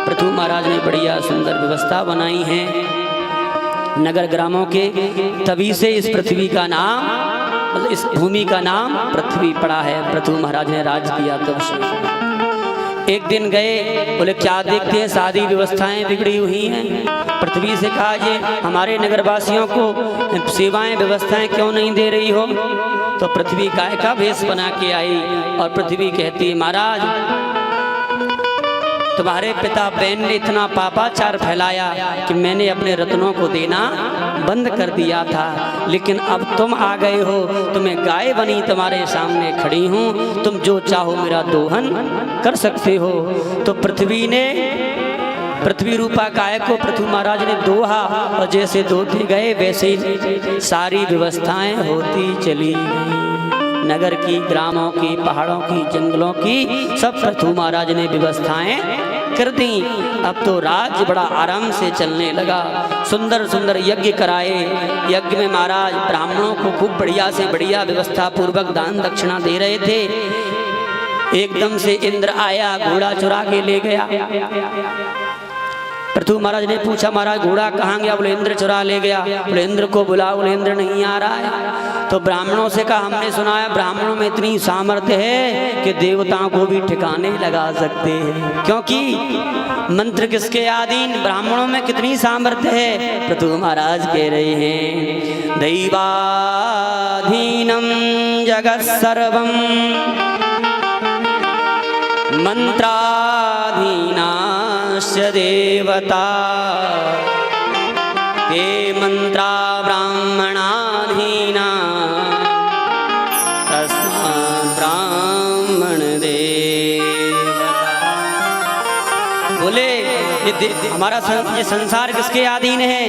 पृथु महाराज ने बढ़िया सुंदर व्यवस्था बनाई है नगर ग्रामों के, तभी से इस पृथ्वी का नाम, मतलब इस भूमि का नाम पृथ्वी पड़ा है। पृथु महाराज ने राज किया तब से। एक दिन गए, बोले क्या देखते हैं, शादी व्यवस्थाएं बिगड़ी हुई हैं। पृथ्वी से कहा, ये हमारे नगरवासियों को सेवाएं व्यवस्थाएं क्यों नहीं दे रही हो। तो पृथ्वी गाय का भेष बना के आई और पृथ्वी कहती है, महाराज तुम्हारे पिता बहन ने इतना पापाचार फैलाया कि मैंने अपने रत्नों को देना बंद कर दिया था, लेकिन अब तुम आ गए हो, तुम्हें गाय बनी तुम्हारे सामने खड़ी हूँ, तुम जो चाहो मेरा दोहन कर सकते हो। तो पृथ्वी रूपा गाय को पृथु महाराज ने दोहा और जैसे दोते गए वैसे ही सारी व्यवस्थाएं होती चली गई। नगर की, ग्रामों की, पहाड़ों की, जंगलों की सब पृथु महाराज ने व्यवस्थाएं कर दी। अब तो राज्य बड़ा आराम से चलने लगा। सुंदर सुंदर यज्ञ कराए। यज्ञ में महाराज ब्राह्मणों को खूब बढ़िया से बढ़िया व्यवस्था पूर्वक दान दक्षिणा दे रहे थे। एकदम से इंद्र आया, घोड़ा चुरा के ले गया। पृथु महाराज ने पूछा, महाराज घोड़ा कहाँ गया। बोले इंद्र चुरा ले गया। बोले इंद्र को बुलाओ। बोले इंद्र नहीं आ रहा है। तो ब्राह्मणों से कहा, हमने सुना है ब्राह्मणों में इतनी सामर्थ्य है कि देवताओं को भी ठिकाने लगा सकते हैं। क्योंकि मंत्र किसके अधीन, ब्राह्मणों में कितनी सामर्थ्य है। पृथु महाराज कह रहे हैं, दैवाधीनम जगत सर्वम मंत्राधीनास्य देवता, ते मंत्रा ब्राह्मणाधीना, तस्मात् ब्राह्मण देवता। बोले हमारा ये संसार किसके अधीन है।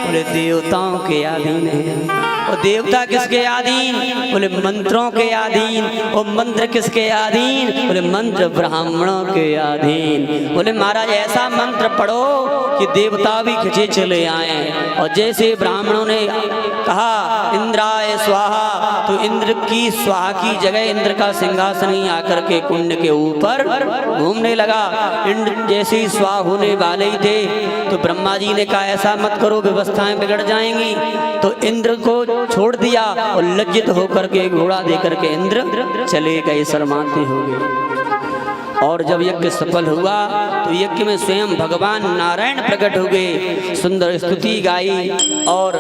बोले देवताओं के अधीन है। और देवता किसके अधीन। बोले मंत्रों के अधीन। और मंत्र किसके अधीन। बोले मंत्र ब्राह्मणों के अधीन। बोले महाराज ऐसा मंत्र पढ़ो कि देवता भी खिंचे चले आए। और जैसे ब्राह्मणों ने कहा इंद्राय स्वाहा, तो इंद्र की स्वाहा की जगह इंद्र का सिंहासन ही आकर के कुंड के ऊपर घूमने लगा। इंद्र जैसे ही स्वाहा होने वाले ही थे तो ब्रह्मा जी ने कहा ऐसा मत करो, व्यवस्थाएं बिगड़ जाएंगी। तो इंद्र को छोड़ दिया और लज्जित होकर के घोड़ा देकर के इंद्र चले गए, शर्माते हो गए। और जब यज्ञ सफल हुआ तो यज्ञ में स्वयं भगवान नारायण प्रकट हो गए, सुंदर स्तुति गाई और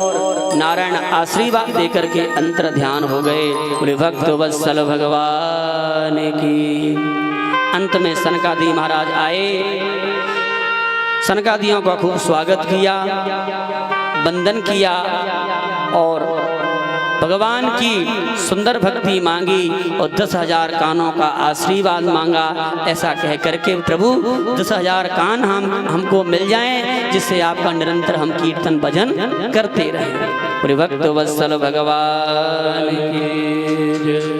नारायण आशीर्वाद देकर के अंतर ध्यान हो गए। बोले भक्त वत्सल भगवान की। अंत में सनकादि महाराज आए, सनकादियों का खूब स्वागत किया, वंदन किया और भगवान की सुंदर भक्ति मांगी और 10,000 कानों का आशीर्वाद मांगा। ऐसा कह करके प्रभु 10,000 कान हमको मिल जाएं, जिससे आपका निरंतर हम कीर्तन भजन करते रहें। भक्त वत्सल भगवान की।